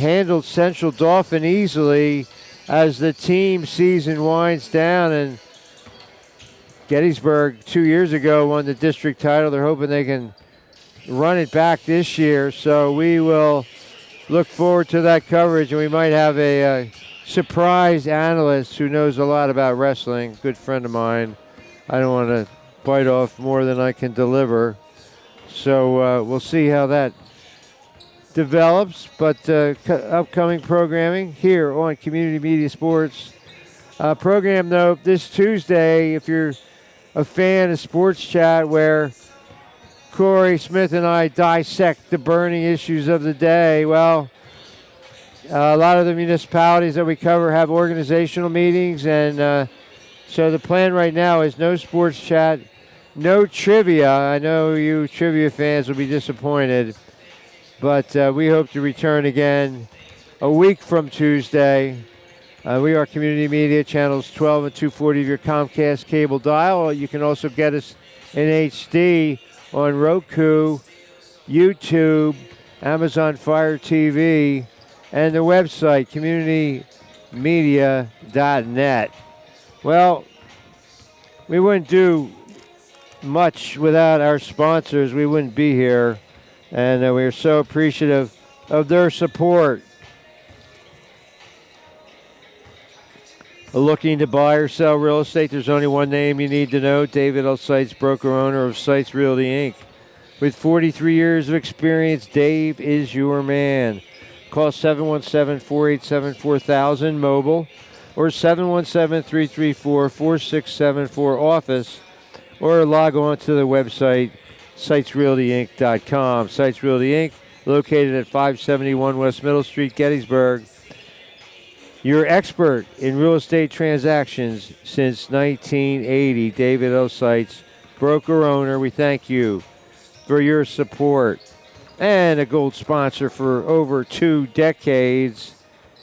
handled Central Dauphin easily as the team season winds down. And Gettysburg 2 years ago won the district title. They're hoping they can run it back this year. So we will look forward to that coverage, and we might have a surprise analyst who knows a lot about wrestling, good friend of mine. I don't want to bite off more than I can deliver. So we'll see how that develops. But upcoming programming here on Community Media Sports. Program note, this Tuesday, if you're a fan of Sports Chat, where Corey Smith and I dissect the burning issues of the day, well, a lot of the municipalities that we cover have organizational meetings, and so the plan right now is no Sports Chat, no trivia. I know you trivia fans will be disappointed, but we hope to return again a week from Tuesday. We are Community Media, channels 12 and 240 of your Comcast cable dial. You can also get us in HD on Roku, YouTube, Amazon Fire TV, and the website, communitymedia.net. Well, we wouldn't do much without our sponsors. We wouldn't be here, and we are so appreciative of their support. Looking to buy or sell real estate, there's only one name you need to know: David L. Seitz, broker-owner of Seitz Realty, Inc. With 43 years of experience, Dave is your man. Call 717-487-4000 mobile or 717-334-4674 office, or log on to the website SeitZRealtyInc.com. Seitz Realty Inc., located at 571 West Middle Street, Gettysburg. Your expert in real estate transactions since 1980, David O. Seitz, broker-owner. We thank you for your support. And a gold sponsor for over 2 decades,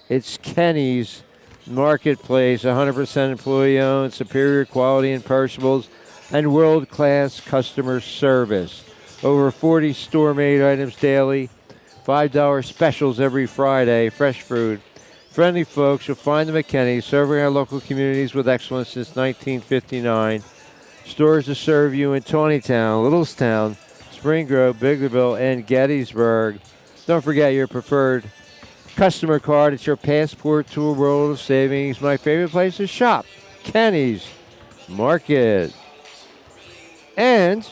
it's Kenny's Marketplace, 100% employee-owned, superior quality in perishables, and world-class customer service. Over 40 store-made items daily, $5 specials every Friday, fresh food. Friendly folks, you'll find them at Kenny's, serving our local communities with excellence since 1959. Stores to serve you in Tawnytown, Littlestown, Spring Grove, Biglerville, and Gettysburg. Don't forget your preferred customer card. It's your passport to a world of savings. My favorite place to shop, Kenny's Market. And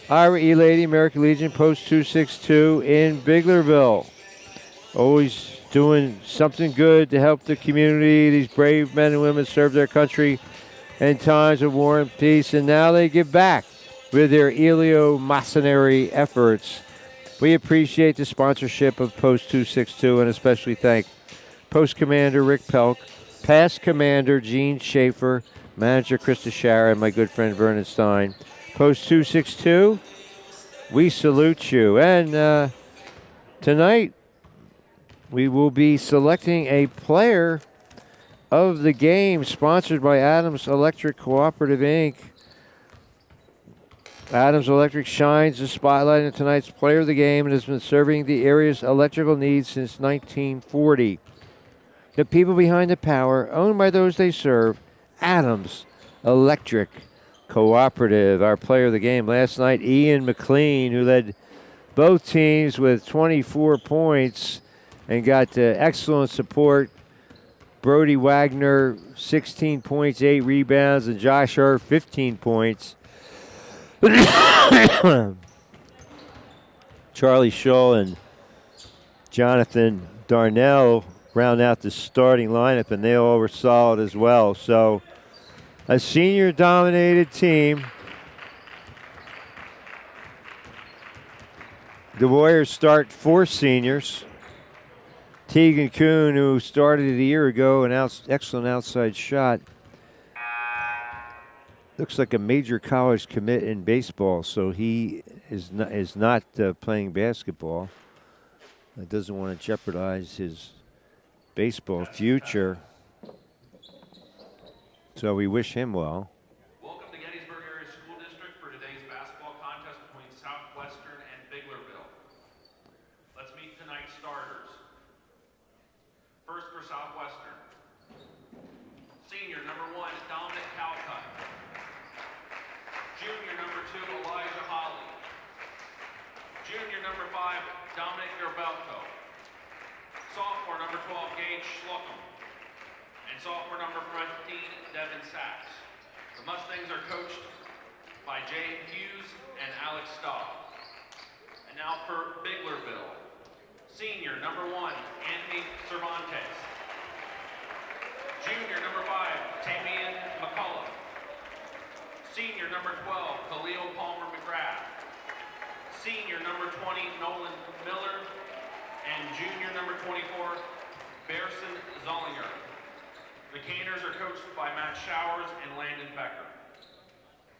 Ira E. Lady, American Legion, Post 262 in Biglerville. Always doing something good to help the community. These brave men and women serve their country in times of war and peace, and now they give back with their eleemosynary efforts. We appreciate the sponsorship of Post 262 and especially thank Post Commander Rick Pelk, Past Commander Gene Schaefer, Manager Krista Shara, and my good friend Vernon Stein. Post 262, we salute you. And tonight, we will be selecting a player of the game, sponsored by Adams Electric Cooperative, Inc. Adams Electric shines the spotlight on tonight's player of the game and has been serving the area's electrical needs since 1940. The people behind the power, owned by those they serve, Adams Electric Cooperative. Our player of the game last night, Ian McLean, who led both teams with 24 points and got excellent support. Brody Wagner, 16 points, 8 rebounds, and Josh Earp, 15 points. Charlie Shull and Jonathan Darnell round out the starting lineup, and they all were solid as well. So a senior-dominated team. The Warriors start 4 seniors. Tegan Kuhn, who started a year ago, an excellent outside shot. Looks like a major college commit in baseball, so he is not playing basketball. That doesn't want to jeopardize his baseball future. So we wish him well. Welcome to Gettysburg Area School District for today's basketball contest between Southwestern and Biglerville. Let's meet tonight's starters. 2, Elijah Holly. Junior number 5, Dominic Gerbelko. Sophomore number 12, Gage Schluckham. And sophomore number 15, Devin Sachs. The Mustangs are coached by Jay Hughes and Alex Staub. And now for Biglerville. Senior number 1, Anthony Cervantes. Junior number 5, Tamian McCullough. Senior number 12, Khalil Palmer McGrath. Senior number 20, Nolan Miller. And junior number 24, Bearson Zollinger. The Canners are coached by Matt Showers and Landon Becker.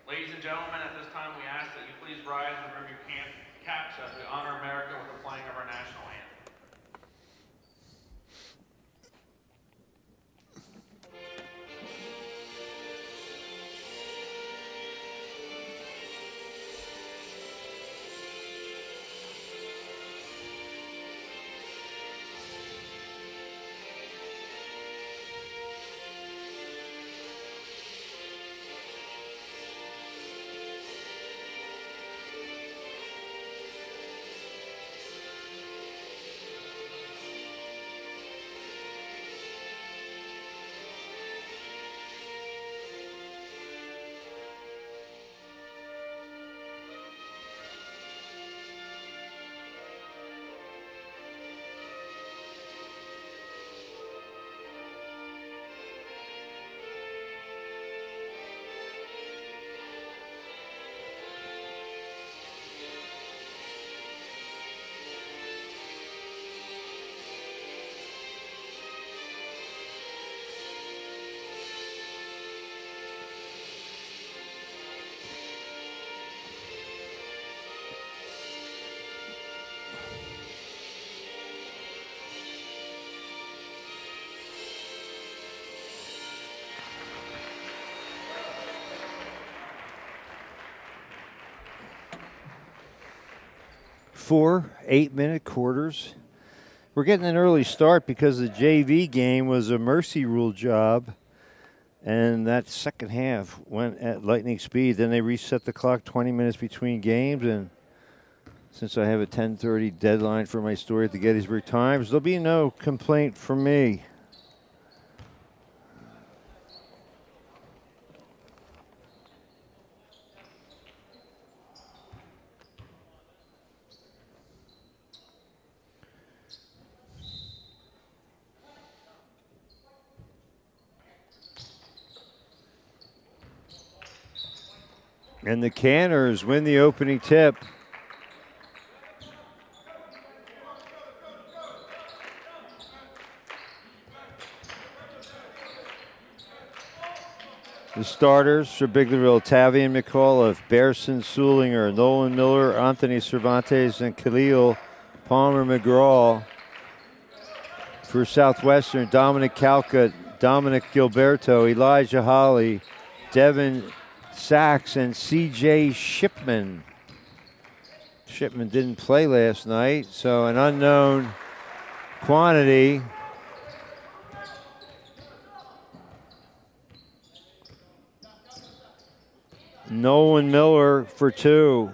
Ladies and gentlemen, at this time we ask that you please rise and remove your caps as we honor America with the playing of our national anthem. Four 8-minute quarters. We're getting an early start because the JV game was a mercy rule job, and that second half went at lightning speed. Then they reset the clock 20 minutes between games, and since I have a 10:30 deadline for my story at the Gettysburg Times, there'll be no complaint from me. And the Canners win the opening tip. The starters for Biglerville, Tavian McCullough, Bearson Sulinger, Nolan Miller, Anthony Cervantes, and Khalil Palmer McGraw. For Southwestern, Dominic Calcutt, Dominic Gilberto, Elijah Holly, Devin Sachs, and C.J. Shipman. Shipman didn't play last night, so an unknown quantity. Nolan Miller for 2.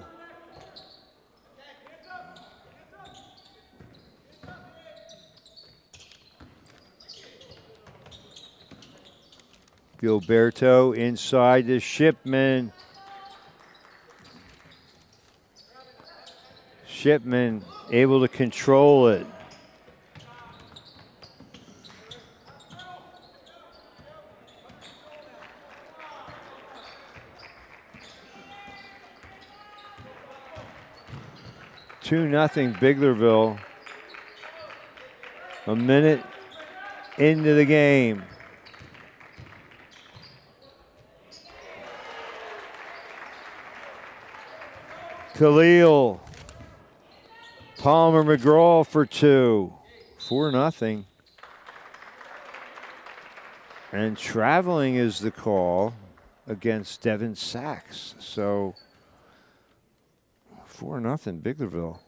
Gilberto inside to Shipman. Shipman able to control it. Two nothing Biglerville. A minute into the game. Khalil Palmer McGraw for 2. 4-0. And traveling is the call against Devin Sachs. So 4-0 Biglerville.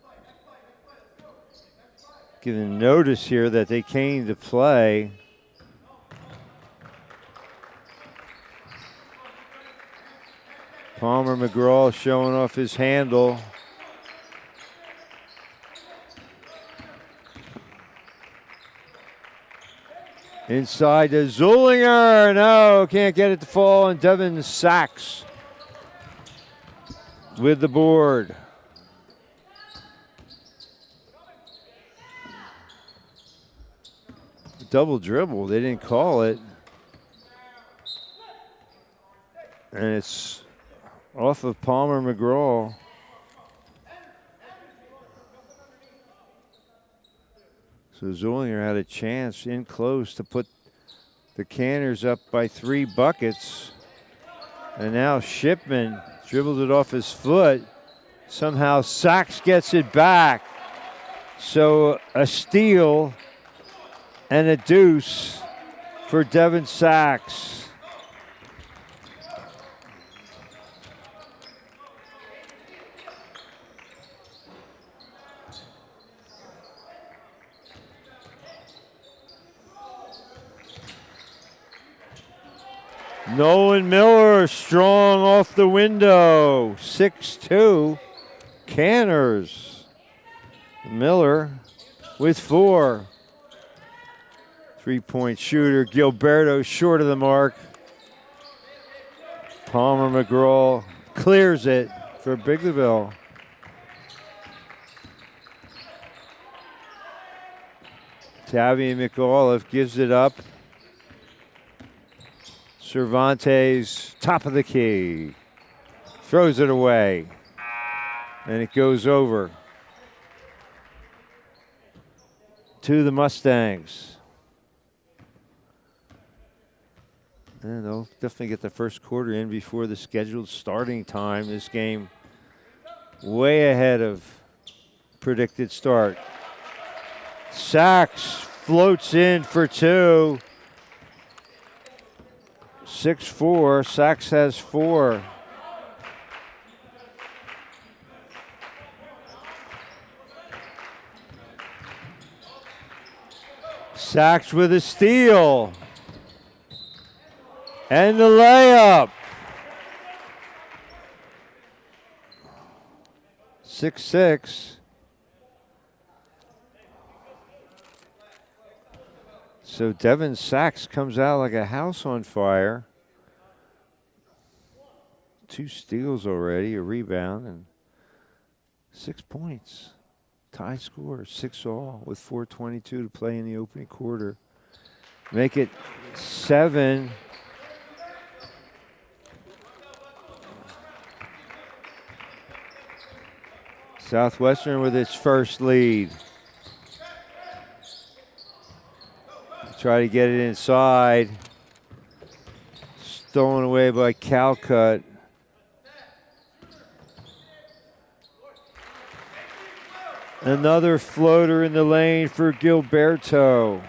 Giving notice here that they came to play. Palmer McGraw showing off his handle. Inside to Zulinger. No, can't get it to fall. And Devin Sachs with the board. Double dribble. They didn't call it. And it's off of Palmer McGraw. So Zulinger had a chance in close to put the Canners up by 3 buckets. And now Shipman dribbled it off his foot. Somehow Sachs gets it back. So a steal and a deuce for Devin Sachs. Nolan Miller strong off the window. 6'2". Canners. Miller with 4. 3-point shooter. Gilberto short of the mark. Palmer McGraw clears it for Biglerville. Tavian McAuliffe gives it up. Cervantes, top of the key. Throws it away. And it goes over to the Mustangs. And they'll definitely get the first quarter in before the scheduled starting time. This game way ahead of predicted start. Sachs floats in for 2. 6-4. Sachs has 4. Sachs with a steal. And the layup. 6-6. So Devin Sachs comes out like a house on fire. 2 steals already, a rebound, and 6 points. Tie score, 6-all with 4:22 to play in the opening quarter. Make it 7. Southwestern with its first lead. Try to get it inside. Stolen away by Calcutt. Another floater in the lane for Gilberto.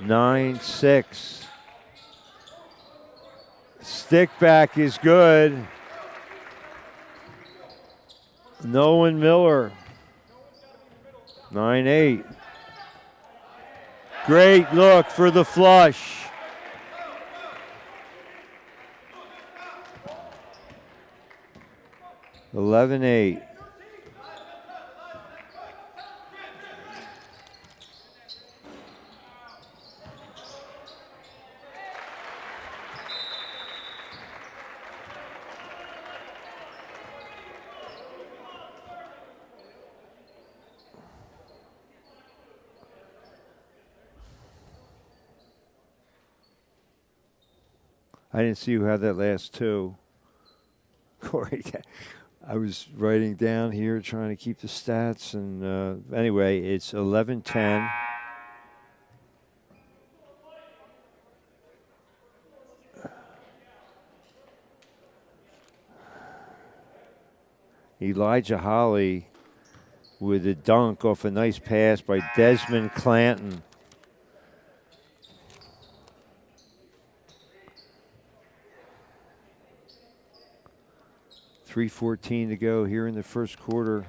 Nine, 6. Stick back is good. Nolan Miller. 9-8. Great look for the flush. 11-8. I didn't see who had that last 2. Corey, I was writing down here trying to keep the stats. And anyway, it's 11-10. Elijah Holly with a dunk off a nice pass by Desmond Clanton. .3:14 to go here in the first quarter.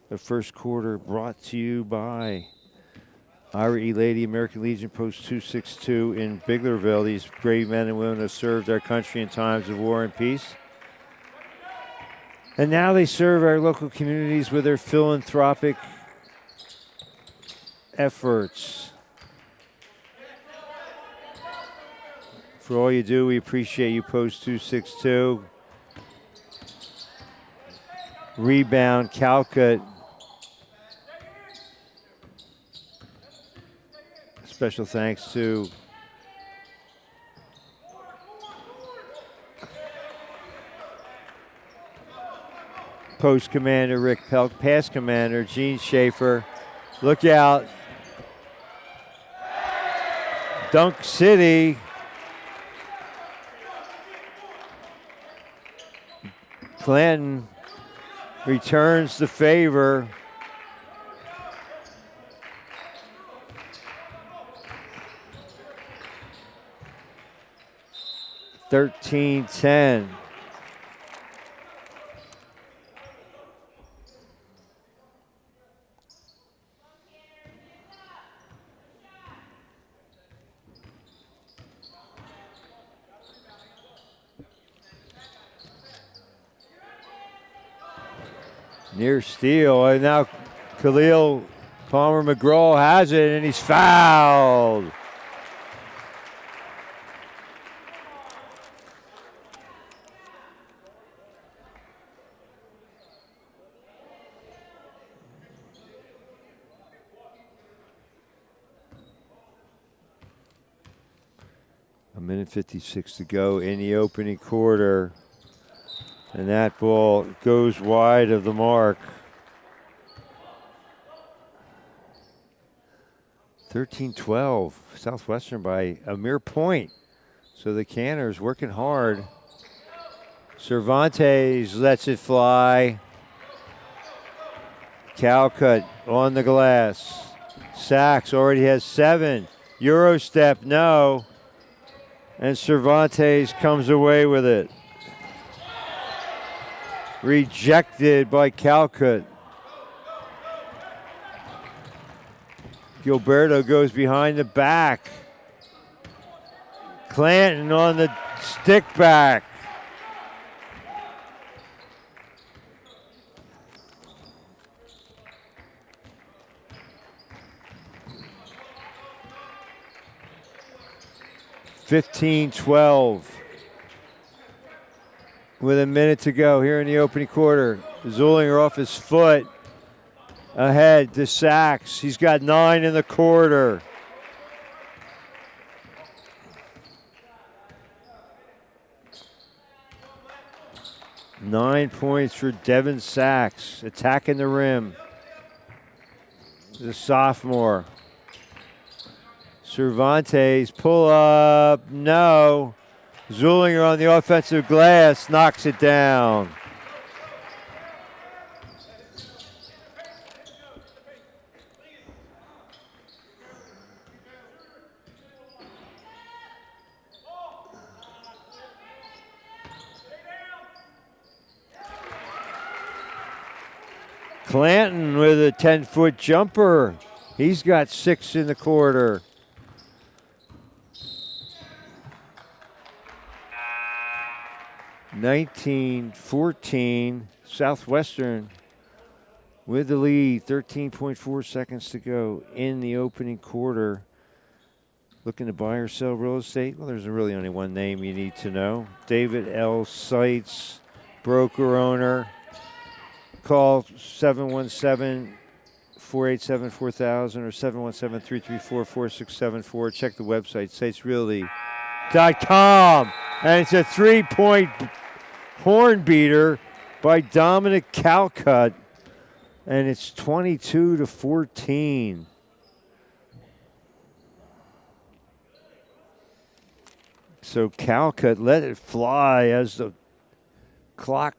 The first quarter brought to you by IRE Lady American Legion Post 262 in Biglerville. These brave men and women have served our country in times of war and peace. And now they serve our local communities with their philanthropic efforts. For all you do, we appreciate you, Post 262. Rebound, Calcutt. Special thanks to Post Commander Rick Pelk, Pass Commander Gene Schaefer. Look out. Dunk City. Clanton returns the favor. $13-10. Near steal, and now Khalil Palmer McGraw has it, and he's fouled. A minute 56 to go in the opening quarter. And that ball goes wide of the mark. 13-12, Southwestern by a mere point. So the Canners working hard. Cervantes lets it fly. Calcutt on the glass. Sachs already has 7. Euro step, no. And Cervantes comes away with it. Rejected by Calcutt. Gilberto goes behind the back. Clanton on the stick back. $15-12. With a minute to go here in the opening quarter. Zulinger off his foot. Ahead to Sachs. He's got 9 in the quarter. Nine points for Devin Sachs. Attacking the rim. The sophomore. Cervantes, pull up. No. Zulinger on the offensive glass, knocks it down. Clanton with a 10-foot jumper. He's got 6 in the quarter. $19-14, Southwestern with the lead. 13.4 seconds to go in the opening quarter. Looking to buy or sell real estate? Well, there's really only one name you need to know. David L. Seitz, broker owner. Call 717-487-4000 or 717-334-4674. Check the website, SeitsRealty.com. And it's a 3-point horn beater by Dominic Calcutt. And it's 22-14. So Calcutt let it fly as the clock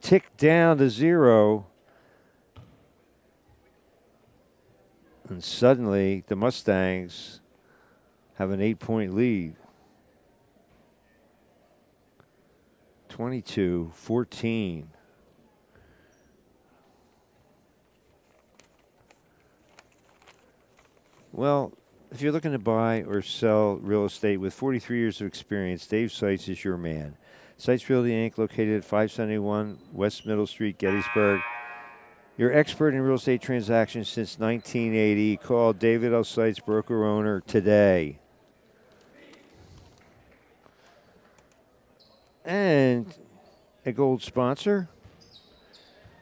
ticked down to 0. And suddenly the Mustangs have an 8-point lead. 22-14. Well, if you're looking to buy or sell real estate with 43 years of experience, Dave Seitz is your man. Seitz Realty Inc., located at 571 West Middle Street, Gettysburg. Your expert in real estate transactions since 1980. Call David L. Seitz, broker owner, today. And a gold sponsor.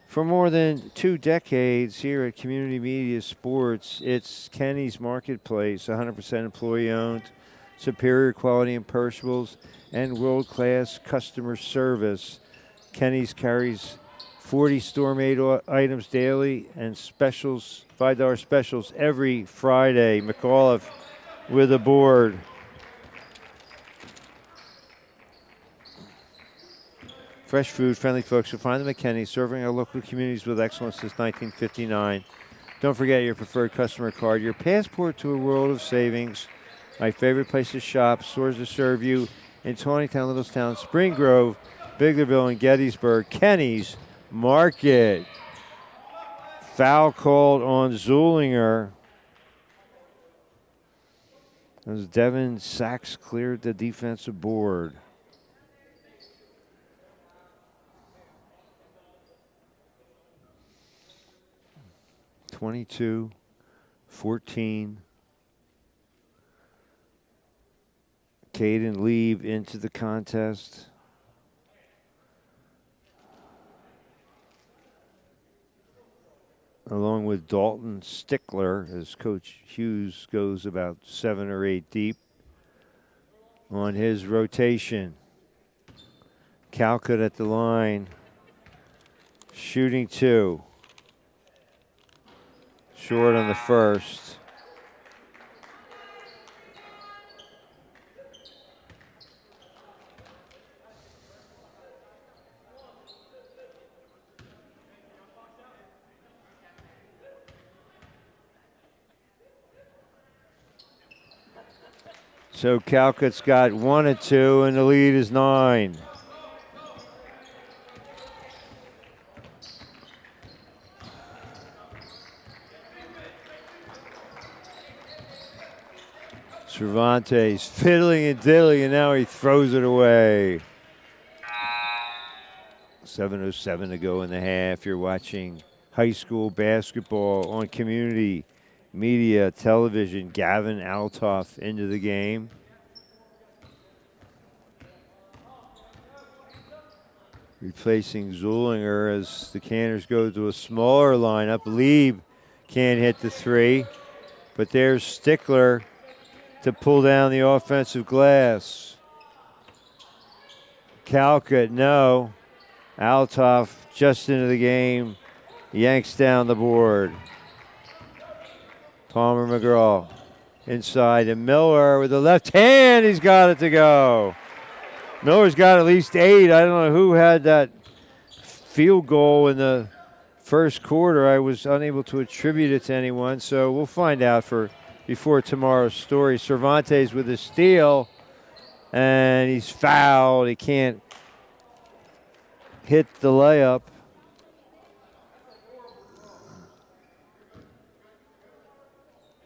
For more than 2 decades here at Community Media Sports, it's Kenny's Marketplace, 100% employee-owned, superior quality and perishables, and world-class customer service. Kenny's carries 40 store-made items daily and specials, $5 specials every Friday. McAuliffe with a board. Fresh food, friendly folks. You'll find them at Kenny's, serving our local communities with excellence since 1959. Don't forget your preferred customer card, your passport to a world of savings. My favorite place to shop, stores to serve you in Tawneytown, Littlestown, Spring Grove, Biglerville, and Gettysburg. Kenny's Market. Foul called on Zulinger. As Devin Sachs cleared the defensive board. (22-14). Caden Leave into the contest. Along with Dalton Stickler, as Coach Hughes goes about 7 or 8 deep on his rotation. Calcutt at the line, shooting 2. Short on the first. So Calcutt's got 1 and 2, and the lead is 9. Cervantes fiddling and diddling, and now he throws it away. 7:07 to go in the half. You're watching high school basketball on Community Media Television. Gavin Altoff into the game. Replacing Zulinger as the Canners go to a smaller lineup. Lieb can't hit the 3, but there's Stickler to pull down the offensive glass. Calcutt, no. Altoff just into the game, yanks down the board. Palmer McGraw inside, and Miller with the left hand, he's got it to go. Miller's got at least 8. I don't know who had that field goal in the first quarter. I was unable to attribute it to anyone, so we'll find out before tomorrow's story. Cervantes with a steal, and he's fouled. He can't hit the layup.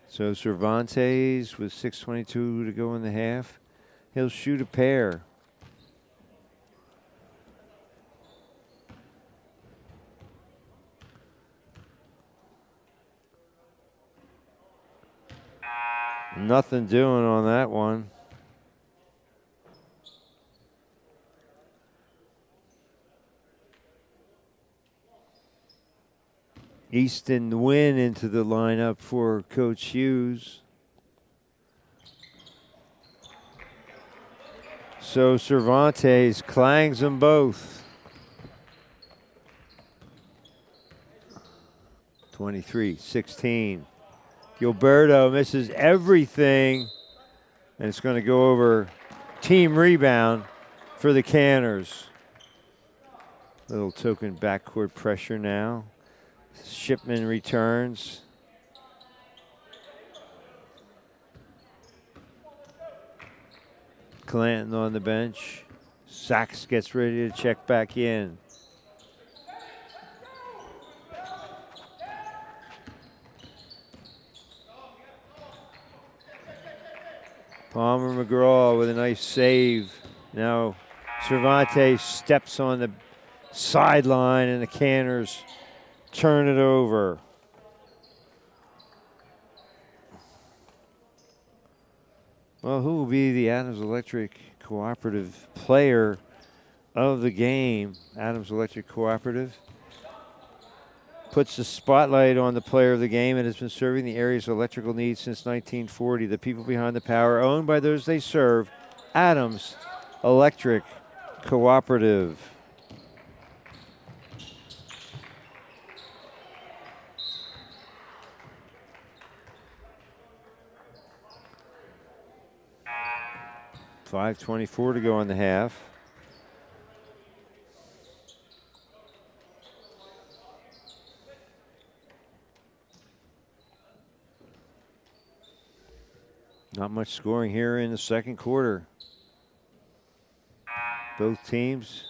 So Cervantes with 6:22 to go in the half. He'll shoot a pair. Nothing doing on that one. Easton Wynn into the lineup for Coach Hughes. So Cervantes clangs them both. 23-16. Gilberto misses everything, and it's going to go over team rebound for the Canners. Little token backcourt pressure now. Shipman returns. Clanton on the bench. Sachs gets ready to check back in. Palmer McGraw with a nice save. Now Cervantes steps on the sideline and the Canners turn it over. Well, who will be the Adams Electric Cooperative player of the game? Adams Electric Cooperative puts the spotlight on the player of the game and has been serving the area's electrical needs since 1940. The people behind the power, owned by those they serve, Adams Electric Cooperative. .524 to go in the half. Not much scoring here in the second quarter. Both teams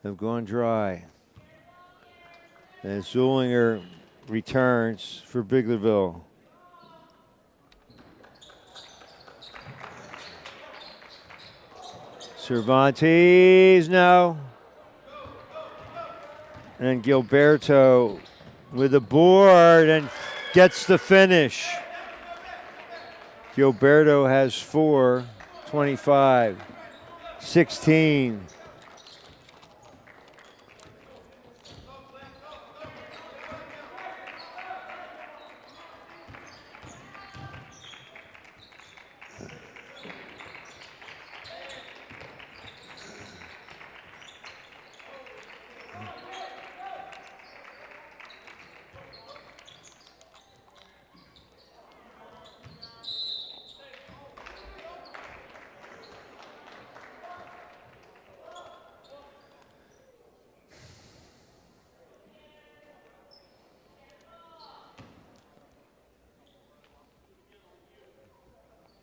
have gone dry. And Zulinger returns for Biglerville. Cervantes, no. And Gilberto with the board and gets the finish. Gilberto has 4, 25, 16.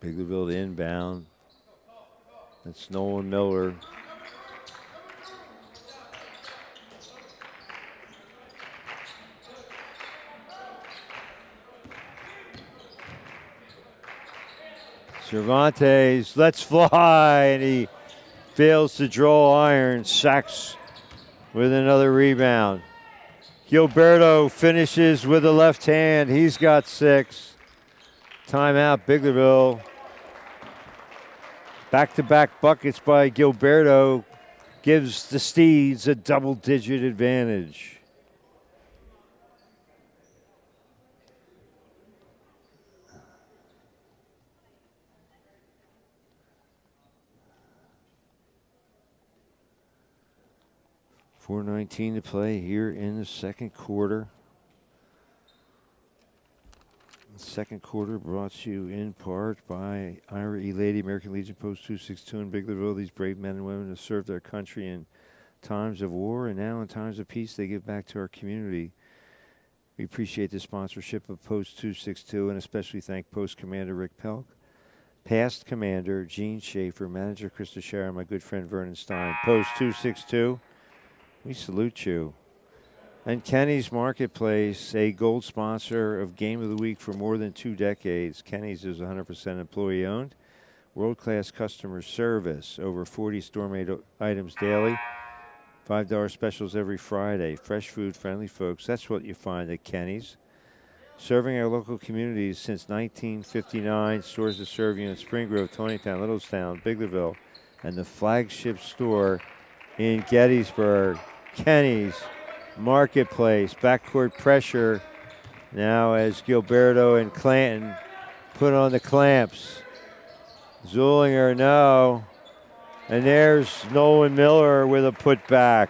Biglerville to inbound. That's Nolan Miller. Cervantes lets fly, and he fails to draw iron. Sacks with another rebound. Gilberto finishes with the left hand. He's got 6. Timeout, Biglerville. Back-to-back buckets by Gilberto gives the Steeds a double-digit advantage. .419 to play here in the second quarter. Second quarter brought to you in part by Ira E. Lady, American Legion Post 262 in Biglerville. These brave men and women have served their country in times of war, and now in times of peace, they give back to our community. We appreciate the sponsorship of Post 262 and especially thank Post Commander Rick Pelk, Past Commander Gene Schaefer, Manager Krista Shara, and my good friend Vernon Stein. Post 262, we salute you. And Kenny's Marketplace, a gold sponsor of Game of the Week for more than 2 decades. Kenny's is 100% employee-owned, world-class customer service, over 40 store-made items daily, $5 specials every Friday. Fresh food, friendly folks. That's what you find at Kenny's. Serving our local communities since 1959. Stores that serve you in Spring Grove, Tonytown, Littlestown, Biglerville, and the flagship store in Gettysburg. Kenny's Marketplace. Backcourt pressure now as Gilberto and Clanton put on the clamps. Zulinger, no. And there's Nolan Miller with a putback.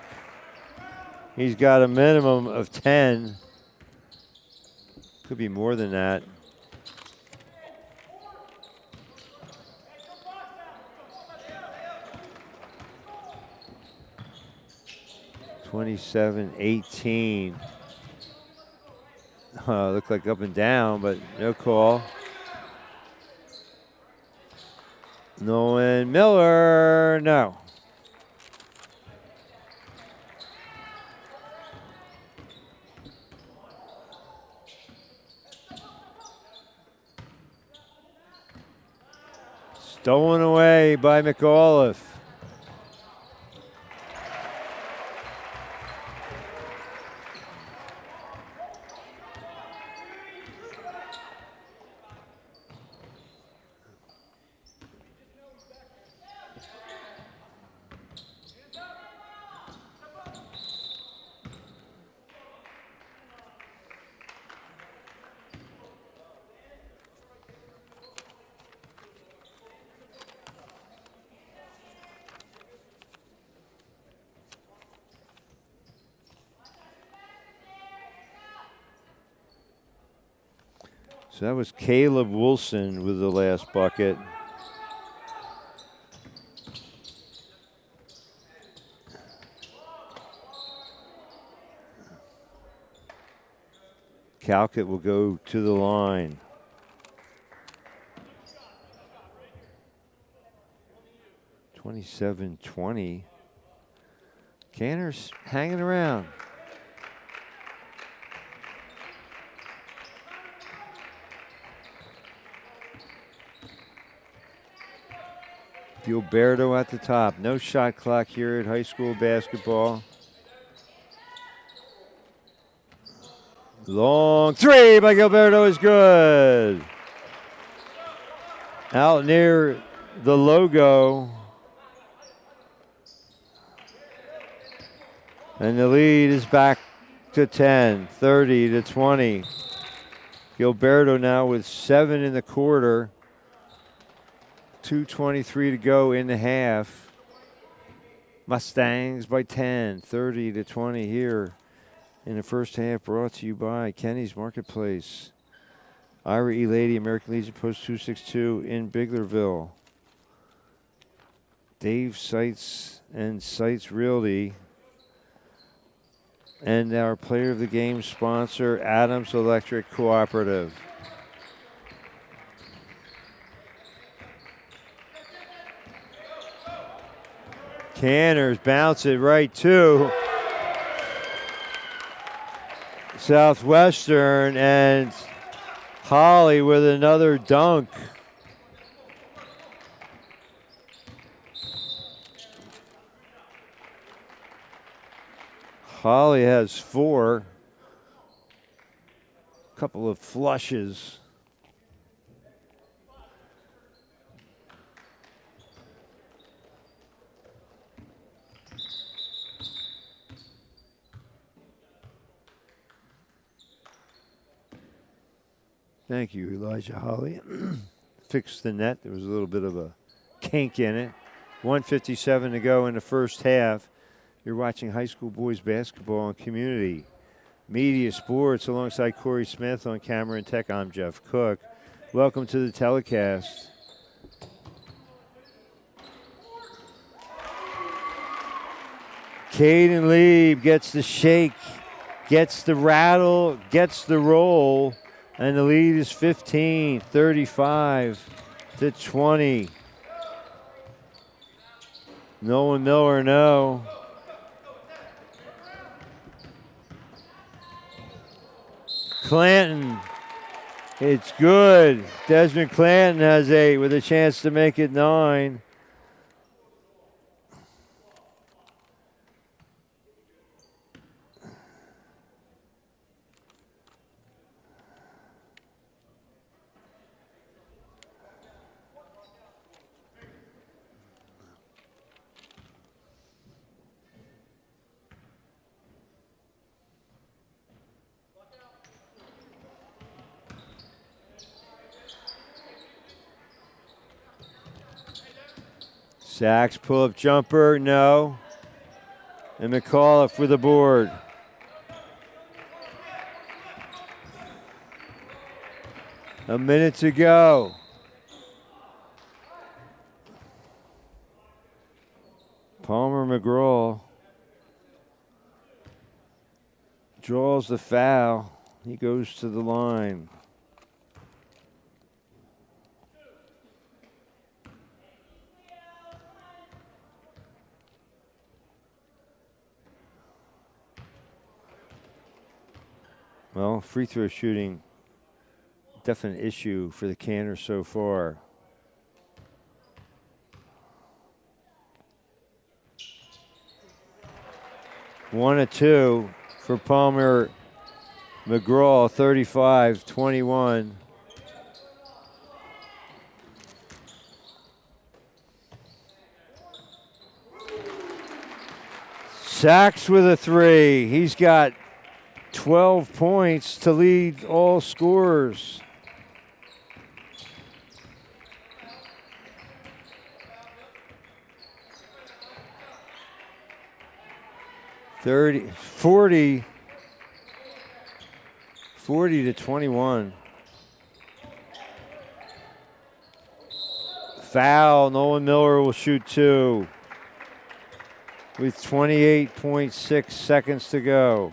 He's got a minimum of 10. Could be more than that. (27-18). Looked like up and down, but no call. Nolan Miller, no. Stolen away by McAuliffe. So that was Caleb Wilson with the last bucket. Calcutt will go to the line. (27-20). Canner's hanging around. Gilberto at the top. No shot clock here at high school basketball. Long three by Gilberto is good. Out near the logo. And the lead is back to 10, 30-20. Gilberto now with 7 in the quarter. 2:23 to go in the half. Mustangs by 10, 30-20 here in the first half, brought to you by Kenny's Marketplace. Ira E. Lady, American Legion Post 262 in Biglerville. Dave Seitz and Seitz Realty. And our player of the game sponsor, Adams Electric Cooperative. Canners bounce it right to Southwestern, and Holly with another dunk. Holly has 4. Couple of flushes. Thank you, Elijah Holly. Fixed the net. There was a little bit of a kink in it. 1:57 to go in the first half. You're watching high school boys basketball on Community Media Sports alongside Corey Smith on camera and tech. I'm Jeff Cook. Welcome to the telecast. Caden Lieb gets the shake, gets the rattle, gets the roll, and the lead is 15, 35-20. Nolan Miller, no. Clanton, it's good. Desmond Clanton has 8 with a chance to make it 9. Sachs pull-up jumper, no. And McAuliffe with the board. A minute to go. Palmer McGraw draws the foul. He goes to the line. Well, free throw shooting, definite issue for the Canners so far. 1 of 2 for Palmer McGraw, 35-21. Sachs with a 3. He's got 12 points to lead all scorers. Forty to 21. Foul. Nolan Miller will shoot 2 with 28.6 seconds to go.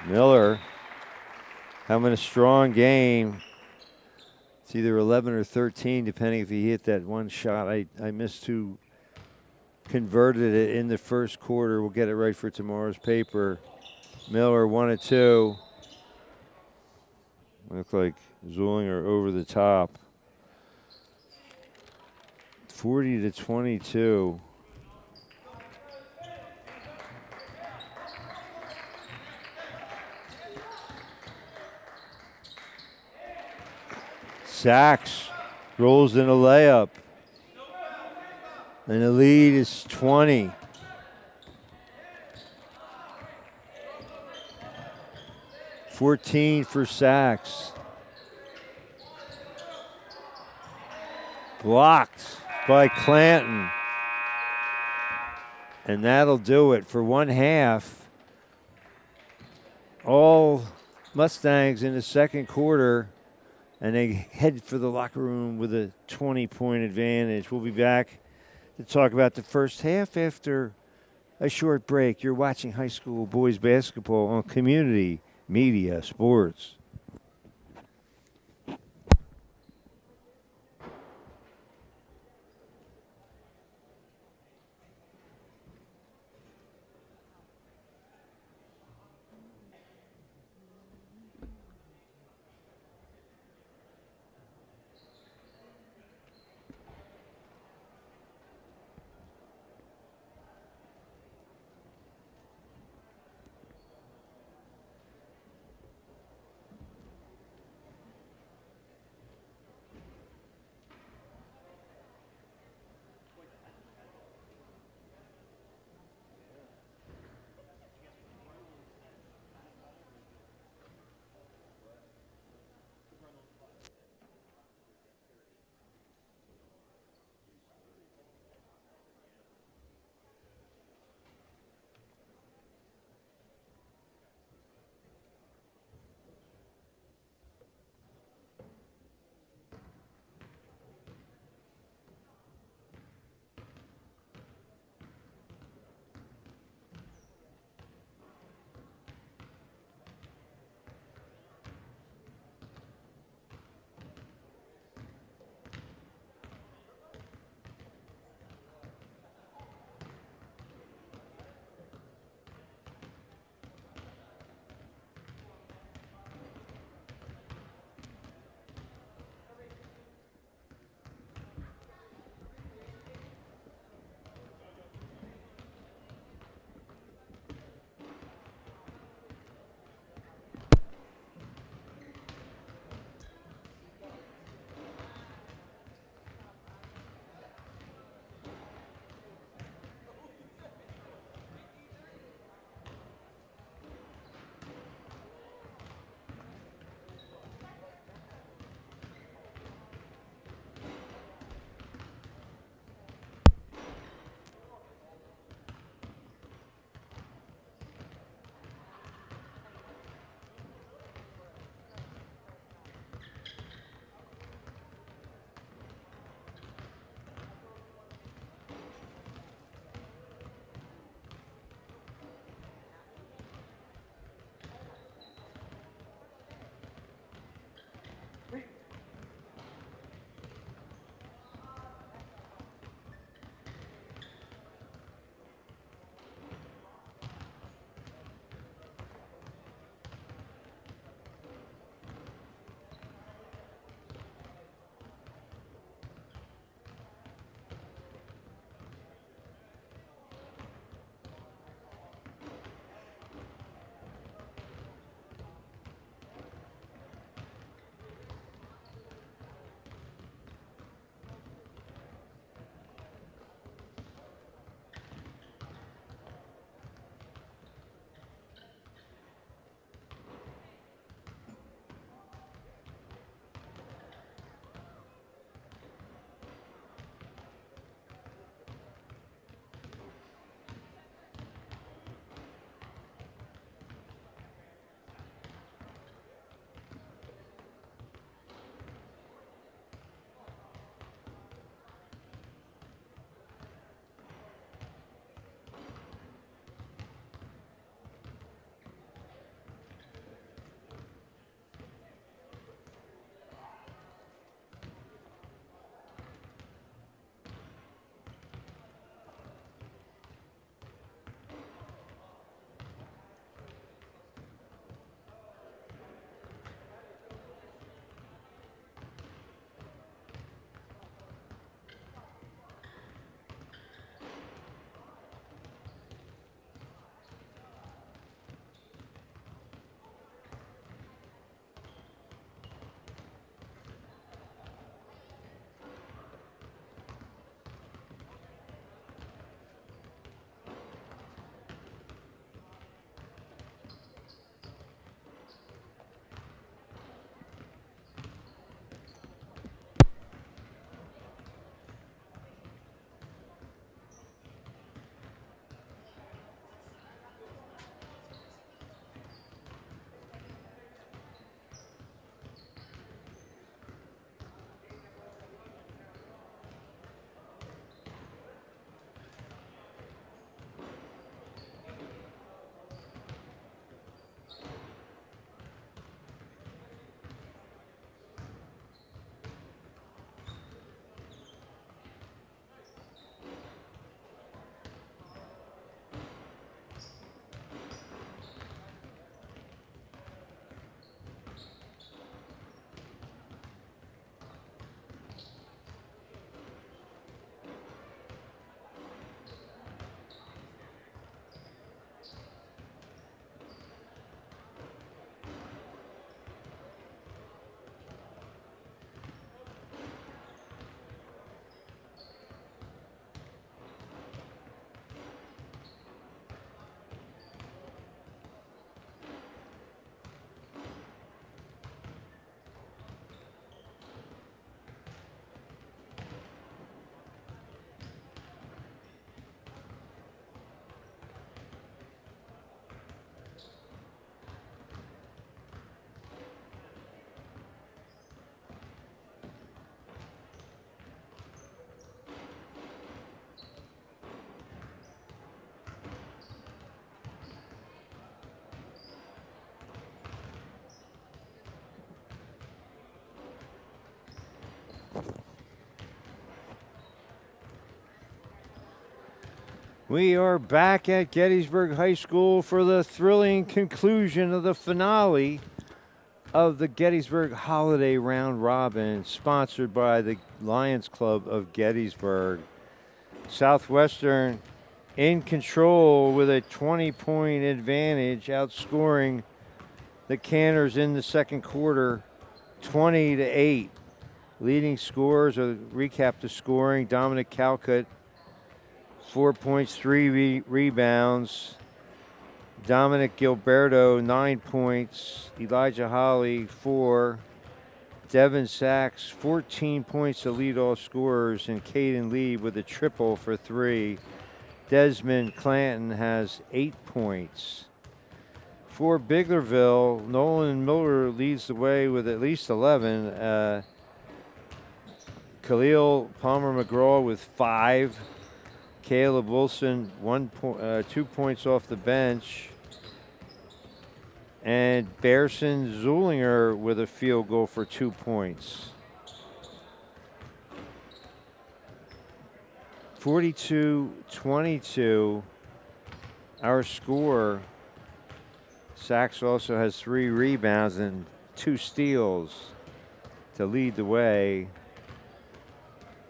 Miller having a strong game. It's either 11 or 13, depending if he hit that one shot. I missed who converted it in the first quarter. We'll get it right for tomorrow's paper. Miller 1 of 2. Look like Zulinger over the top. 40 to 22. Sachs rolls in a layup. And the lead is 20. $14 for Sachs. Blocked by Clanton. And that'll do it for one half. All Mustangs in the second quarter. And they head for the locker room with a 20-point advantage. We'll be back to talk about the first half after a short break. You're watching high school boys basketball on Community Media Sports. We are back at Gettysburg High School for the thrilling conclusion of the finale of the Gettysburg Holiday Round Robin, sponsored by the Lions Club of Gettysburg. Southwestern in control with a 20-point advantage, outscoring the Canners in the second quarter 20-8. Leading scorers, a recap the scoring: Dominic Calcutt, 4 points, 3 rebounds. Dominic Gilberto, 9 points. Elijah Holly, 4. Devin Sachs, 14 points to lead all scorers. And Caden Lee with a triple for 3. Desmond Clanton has 8 points. For Biglerville, Nolan Miller leads the way with at least 11. Khalil Palmer McGraw with 5. Caleb Wilson, 2 points off the bench. And Bearson Zulinger with a field goal for 2 points. 42-22, our score. Sachs also has 3 rebounds and 2 steals to lead the way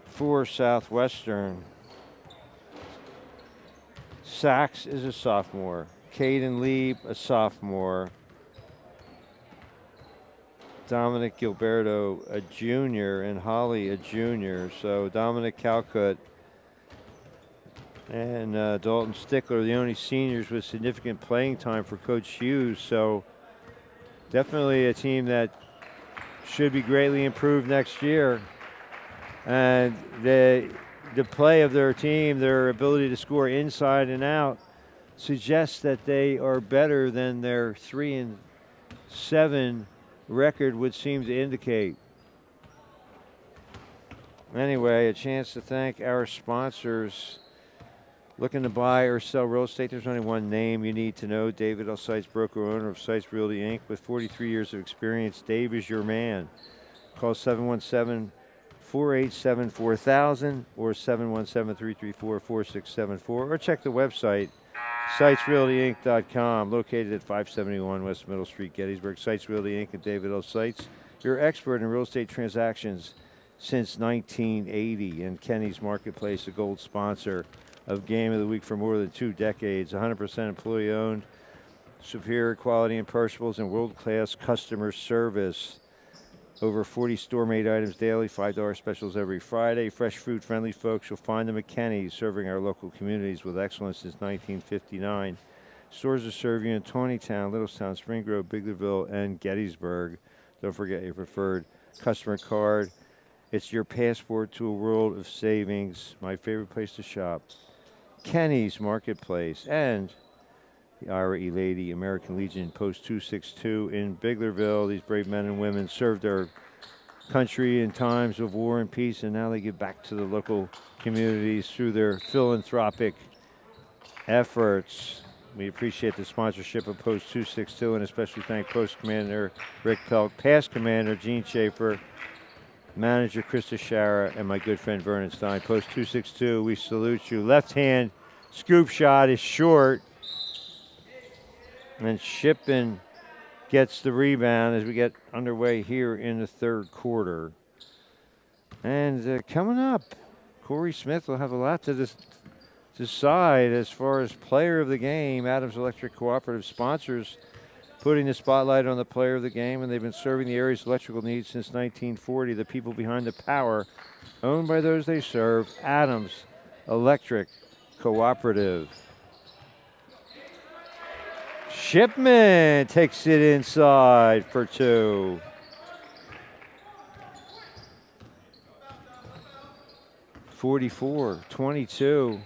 for Southwestern. Sachs is a sophomore. Caden Lee, a sophomore. Dominic Gilberto, a junior, and Holly, a junior. So Dominic Calcutt and Dalton Stickler, the only seniors with significant playing time for Coach Hughes. So definitely a team that should be greatly improved next year. And the play of their team, their ability to score inside and out, suggests that they are better than their 3-7 record would seem to indicate. Anyway, a chance to thank our sponsors. Looking to buy or sell real estate, there's only one name you need to know. David L. Seitz, broker owner of Seitz Realty Inc. With 43 years of experience, Dave is your man. Call 717-487-4000 or 717-334-4674, or check the website, SeitzdRealtyInc.com, located at 571 West Middle Street, Gettysburg. Seitz Realty Inc. and David L. Seitz, your expert in real estate transactions since 1980, and Kenny's Marketplace, a gold sponsor of Game of the Week for more than 2 decades. 100% employee-owned, superior quality in perishables, and world-class customer service. Over 40 store-made items daily, $5 specials every Friday. Fresh food, friendly folks. You'll find them at Kenny's, serving our local communities with excellence since 1959. Stores that serve you in Tawnytown, Littlestown, Spring Grove, Biglerville, and Gettysburg. Don't forget your preferred customer card. It's your passport to a world of savings. My favorite place to shop, Kenny's Marketplace, and the Ira E. Lady American Legion Post 262 in Biglerville. These brave men and women served our country in times of war and peace, and now they give back to the local communities through their philanthropic efforts. We appreciate the sponsorship of Post 262, and especially thank Post Commander Rick Pelk, Past Commander Gene Schaefer, Manager Krista Shara, and my good friend Vernon Stein. Post 262, we salute you. Left hand scoop shot is short. And Shippen gets the rebound as we get underway here in the third quarter. And coming up, Corey Smith will have a lot to decide as far as player of the game. Adams Electric Cooperative sponsors putting the spotlight on the player of the game, and they've been serving the area's electrical needs since 1940. The people behind the power, owned by those they serve, Adams Electric Cooperative. Shipman takes it inside for 2. (44-22).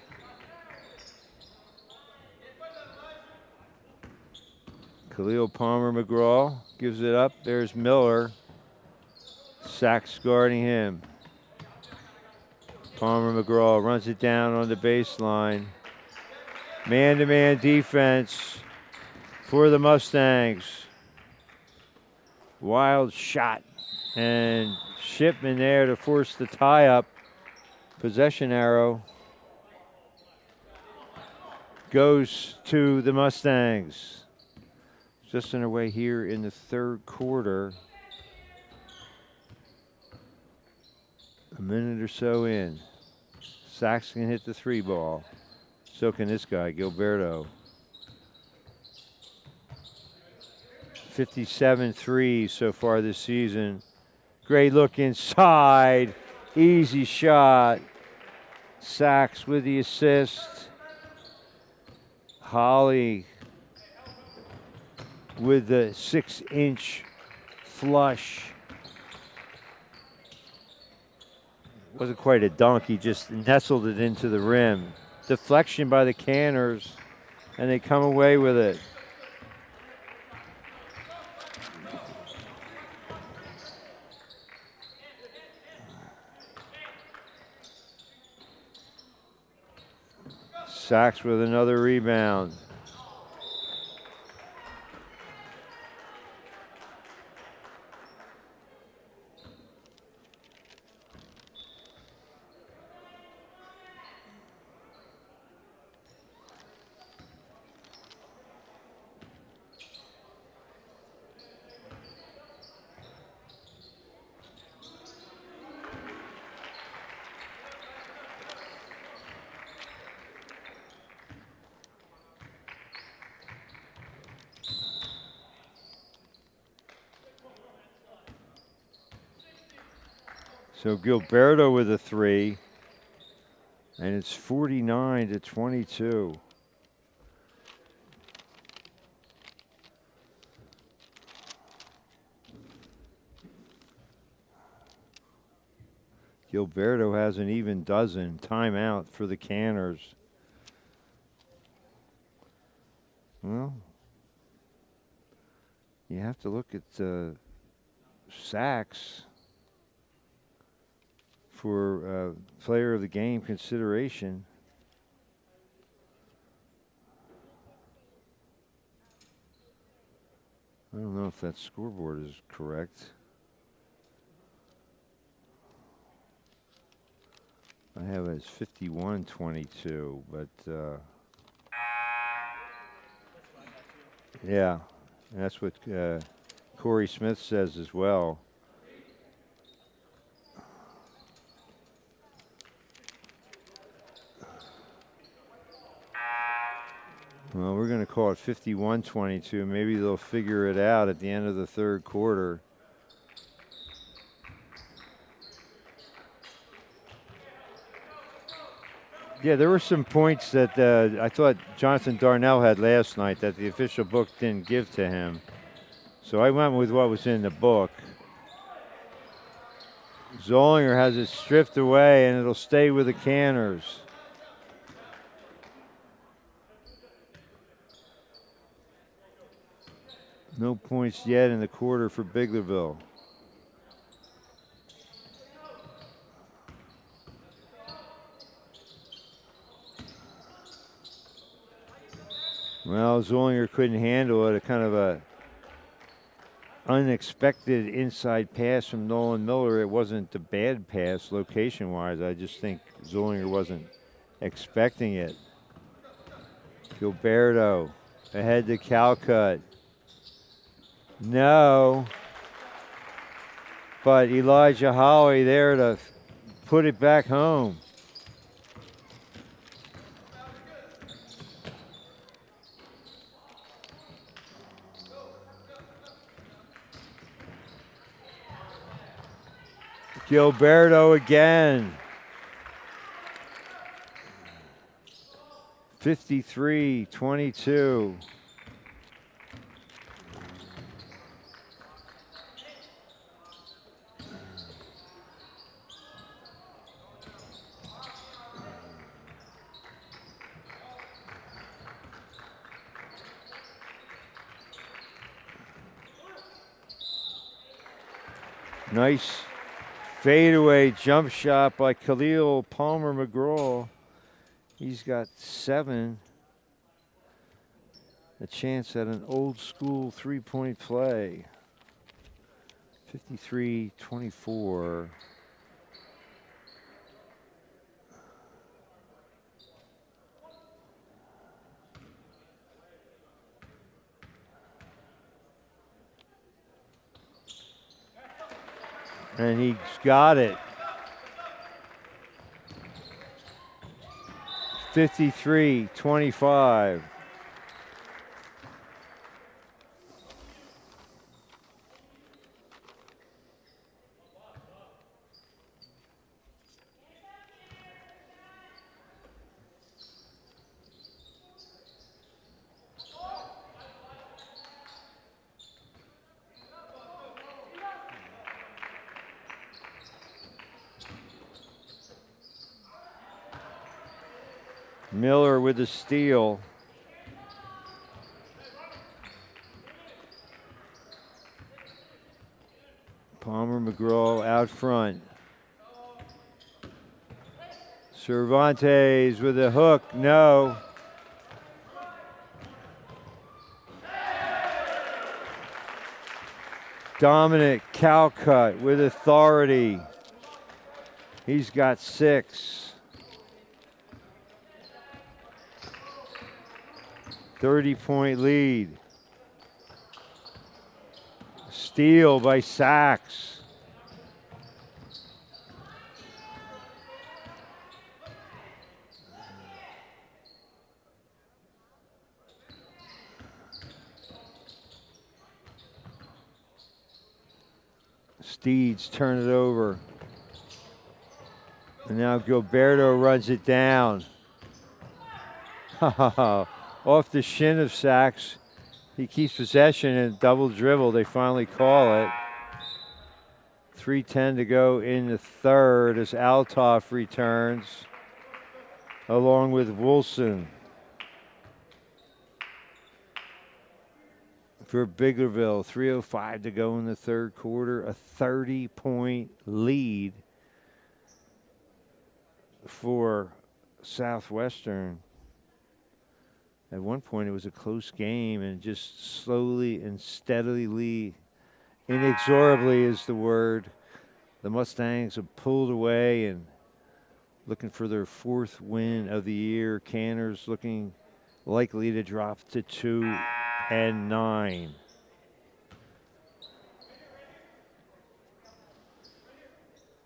Khalil Palmer McGraw gives it up. There's Miller. Sachs guarding him. Palmer McGraw runs it down on the baseline. Man-to-man defense for the Mustangs. Wild shot. And Shipman there to force the tie-up. Possession arrow. goes to the Mustangs. Just underway here in the third quarter. A minute or so in. Sachs can hit the 3 ball. So can this guy, Gilberto. 57-3 so far this season. Great look inside. Easy shot. Sachs with the assist. Holly with the 6-inch flush. Wasn't quite a dunk, he just nestled it into the rim. Deflection by the Canners, and they come away with it. Sachs with another rebound. So Gilberto with a 3, and it's 49-22. Gilberto has an even dozen. Timeout for the Canners. Well, you have to look at Sachs for player of the game consideration. I don't know if that scoreboard is correct. I have it as 51-22, but yeah, that's what Corey Smith says as well. Well, we're going to call it 51-22. Maybe they'll figure it out at the end of the third quarter. Yeah, there were some points that I thought Jonathan Darnell had last night that the official book didn't give to him. So I went with what was in the book. Zollinger has it stripped away, and it'll stay with the Canners. No points yet in the quarter for Biglerville. Well, Zollinger couldn't handle it. A kind of a unexpected inside pass from Nolan Miller. It wasn't a bad pass location-wise. I just think Zollinger wasn't expecting it. Gilberto ahead to Calcutt. No. But Elijah Holly there to put it back home. Gilberto again. 53-22. Nice fadeaway jump shot by Khalil Palmer McGraw. He's got 7. A chance at an old school three-point play. 53-24. And he's got it. 53-25. Miller with the steal. Palmer McGraw out front. Cervantes with a hook, no. Dominic Calcutt with authority. He's got 6. 30-point lead. Steal by Sachs. Steeds turn it over. And now Gilberto runs it down. Off the shin of Sachs. He keeps possession and double dribble. They finally call it. 3:10 to go in the third as Althoff returns along with Wilson. For Biglerville, 3:05 to go in the third quarter. A 30-point lead for Southwestern. At one point, it was a close game, and just slowly and steadily, inexorably is the word, the Mustangs have pulled away and looking for their 4th win of the year. Canners looking likely to drop to 2-9.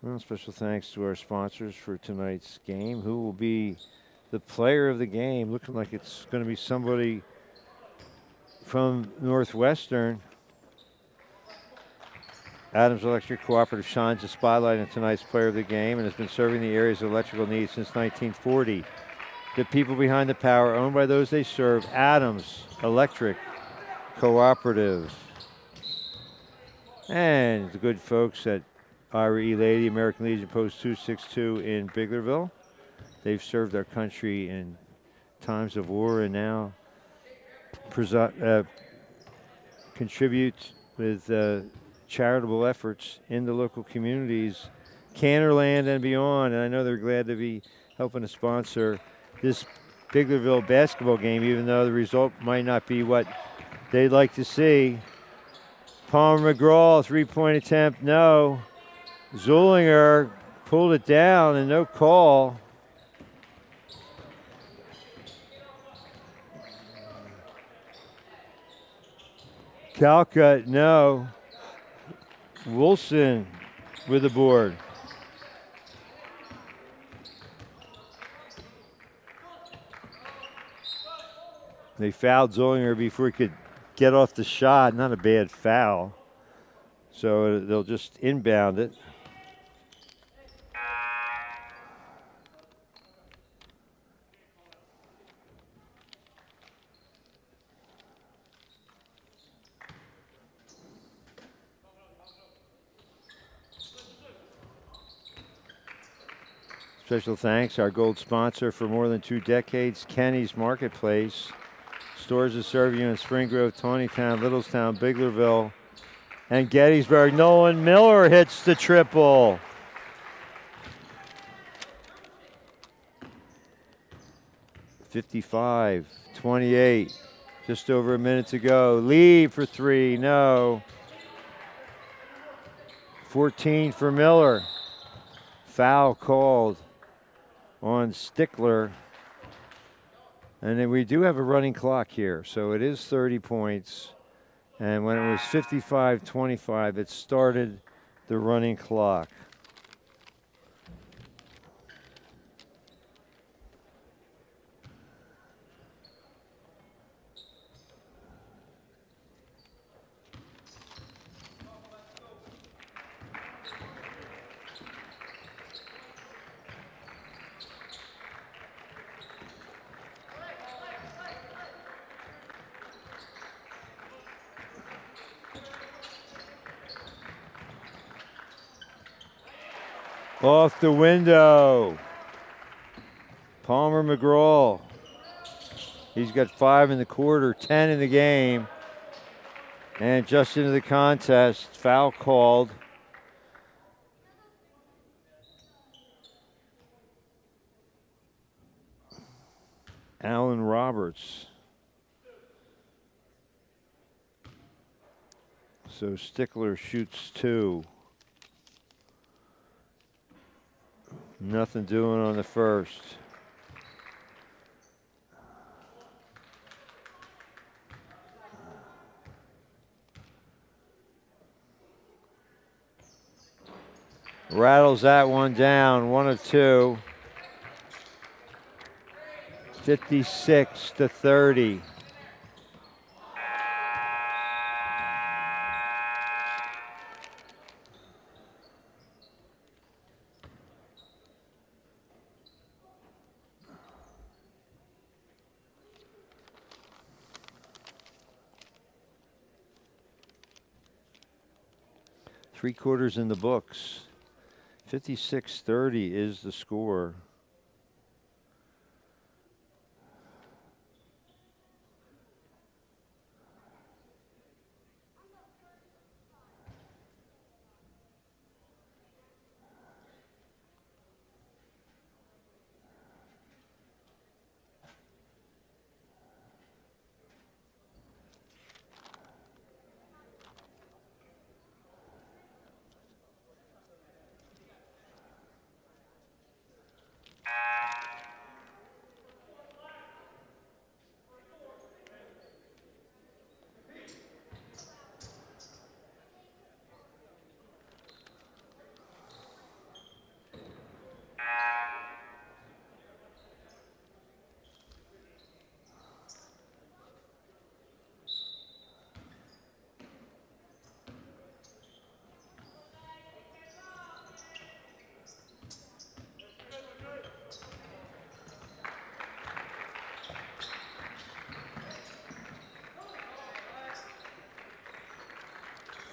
Well, special thanks to our sponsors for tonight's game. Who will be the player of the game? Looking like it's going to be somebody from Northwestern. Adams Electric Cooperative shines a spotlight on tonight's player of the game and has been serving the area's electrical needs since 1940. The people behind the power, owned by those they serve. Adams Electric Cooperative. And the good folks at Ira E. Lady, American Legion Post 262 in Biglerville. They've served our country in times of war and now contribute with charitable efforts in the local communities, Cannerland and beyond. And I know they're glad to be helping to sponsor this Biglerville basketball game, even though the result might not be what they'd like to see. Palmer McGraw, 3-point attempt, no. Zulinger pulled it down and no call. Calcutt, no. Wilson with the board. They fouled Zollinger before he could get off the shot. Not a bad foul. So they'll just inbound it. Special thanks, our gold sponsor for more than 2 decades, Kenny's Marketplace. Stores that serve you in Spring Grove, Tawnytown, Littlestown, Biglerville, and Gettysburg. Nolan Miller hits the triple. (55-28), just over a minute to go. Lead for 3, no. 14 for Miller. Foul called on Stickler. And then we do have a running clock here, so it is 30 points. And when it was 55-25, it started the running clock. Off the window. Palmer McGraw. He's got 5 in the quarter, 10 in the game. And just into the contest, foul called. Alan Roberts. So Stickler shoots 2. Nothing doing on the first. Rattles that one down, 1 of 2. 56-30. Three quarters in the books. 56-30 is the score.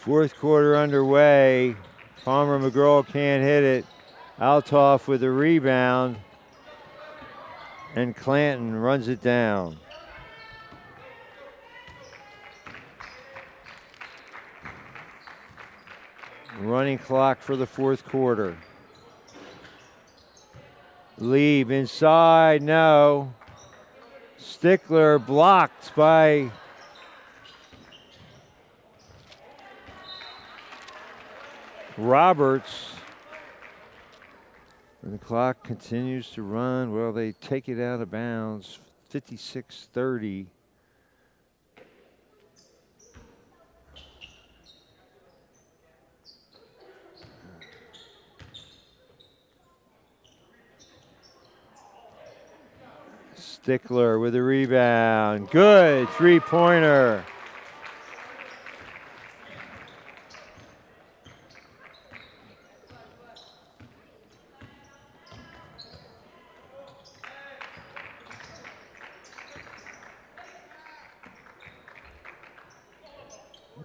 Fourth quarter underway. Palmer McGraw can't hit it. Altoff with a rebound. And Clanton runs it down. Running clock for the fourth quarter. Lieb inside, no. Stickler blocked by Roberts. And the clock continues to run. Well, they take it out of bounds. 56-30. Stickler with a rebound. Good three-pointer.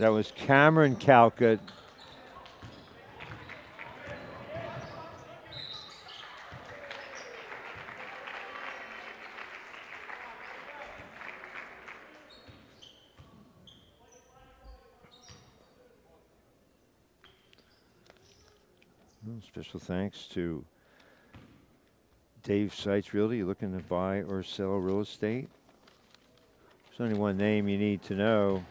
That was Cameron Calcutt. Special thanks to Dave Seitz Realty. You looking to buy or sell real estate? There's only one name you need to know.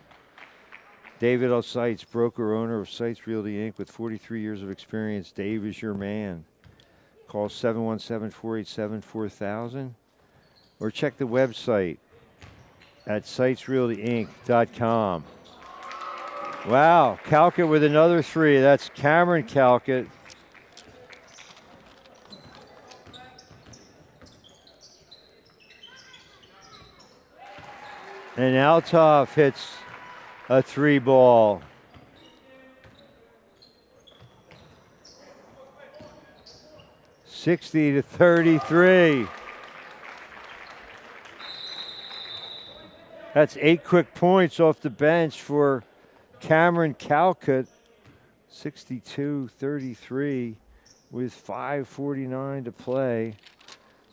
David L. Seitz, broker, owner of Seitz Realty, Inc. with 43 years of experience. Dave is your man. Call 717-487-4000 or check the website at SeitZRealtyInc.com. Wow, Calcutt with another three. That's Cameron Calcutt. And Althoff hits a three ball. $60-33. That's 8 quick points off the bench for Cameron Calcutt. 62-33 with 5:49 to play.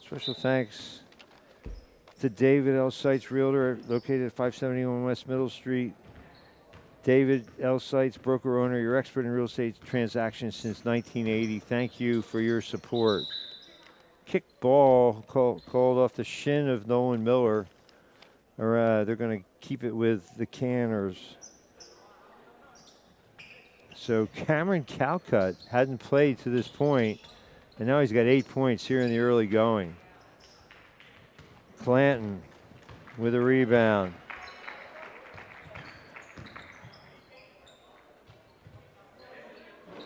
Special thanks to David L. Seitz, Realtor, located at 571 West Middle Street. David L. Seitz, broker owner, your expert in real estate transactions since 1980. Thank you for your support. Kick ball called off the shin of Nolan Miller. Or they're going to keep it with the Canners. So Cameron Calcutt hadn't played to this point, and now he's got 8 points here in the early going. Clanton with a rebound.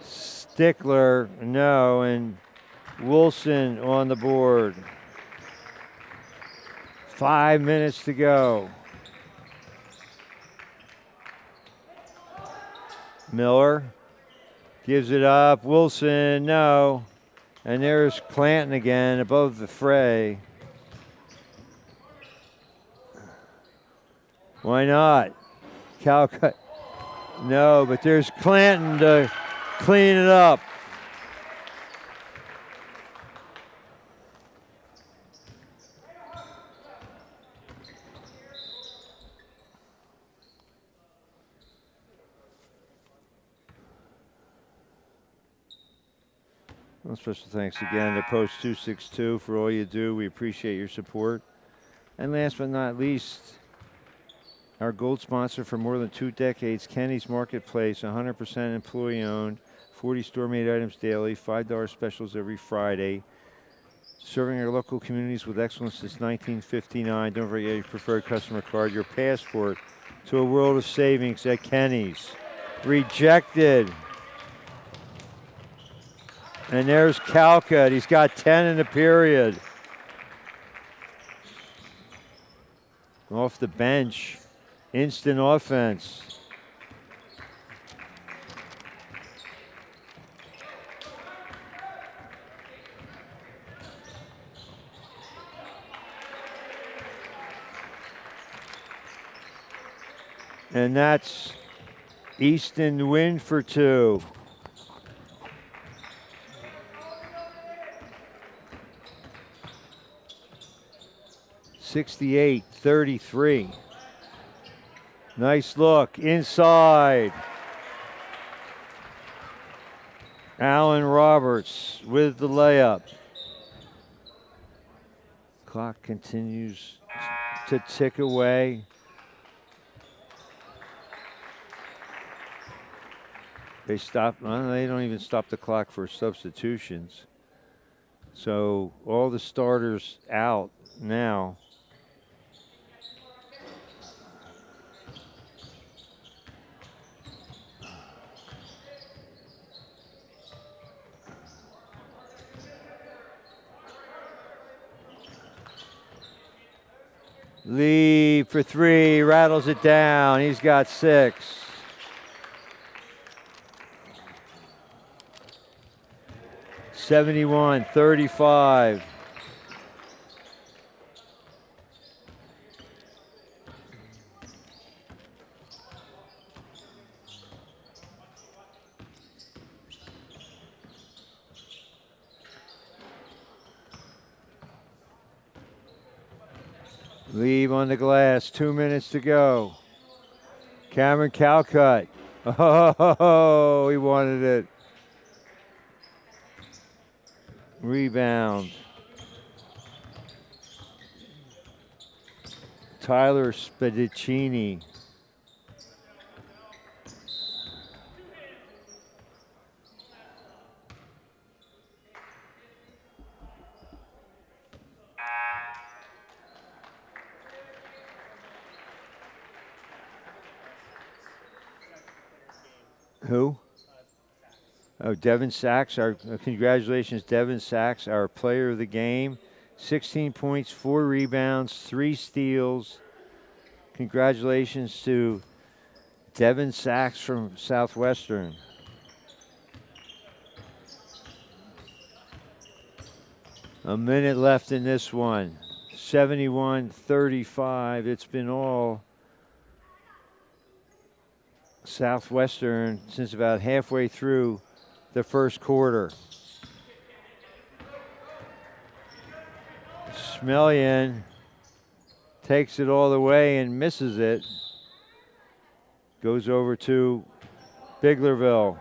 Stickler, no, and Wilson on the board. 5 minutes to go. Miller gives it up. Wilson, no. And there's Clanton again above the fray. Why not? Calcutt, no, but there's Clanton to clean it up. Well, special thanks again to Post 262 for all you do. We appreciate your support. And last but not least, our gold sponsor for more than 2 decades, Kenny's Marketplace, 100% employee-owned, 40 store-made items daily, $5 specials every Friday. Serving our local communities with excellence since 1959. Don't forget your preferred customer card, your passport to a world of savings at Kenny's. Rejected. And there's Calcutt. He's got 10 in the period. Off the bench. Instant offense. And that's Easton win for 2. $68-33. Nice look inside. Allen Roberts with the layup. Clock continues to tick away. They don't even stop the clock for substitutions. So all the starters out now. Lee for 3, rattles it down. He's got 6. $71-35. Leave on the glass, 2 minutes to go. Cameron Calcutt. Oh, he wanted it. Rebound. Tyler Spedicini. Who? Oh, Devin Sachs. Congratulations, Devin Sachs, our player of the game. 16 points, 4 rebounds, 3 steals. Congratulations to Devin Sachs from Southwestern. A minute left in this one. 71-35. It's been all Southwestern since about halfway through the first quarter. Smellian takes it all the way and misses it. Goes over to Biglerville.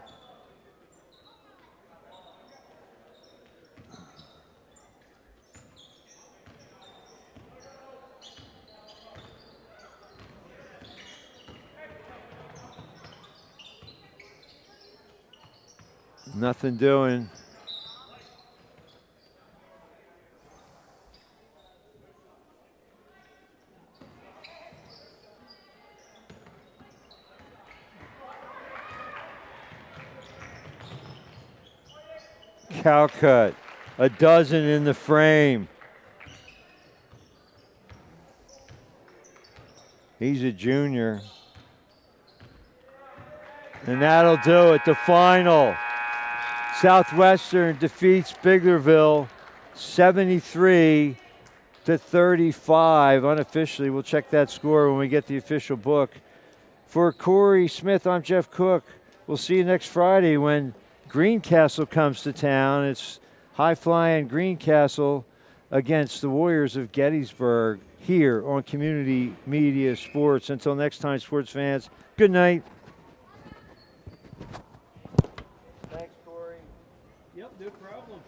Nothing doing. Calcut, a dozen in the frame. He's a junior. And that'll do it, the final. Southwestern defeats Biglerville 73-35. Unofficially, we'll check that score when we get the official book. For Corey Smith, I'm Jeff Cook. We'll see you next Friday when Greencastle comes to town. It's high-flying Greencastle against the Warriors of Gettysburg here on Community Media Sports. Until next time, sports fans, good night. Yep, no problem.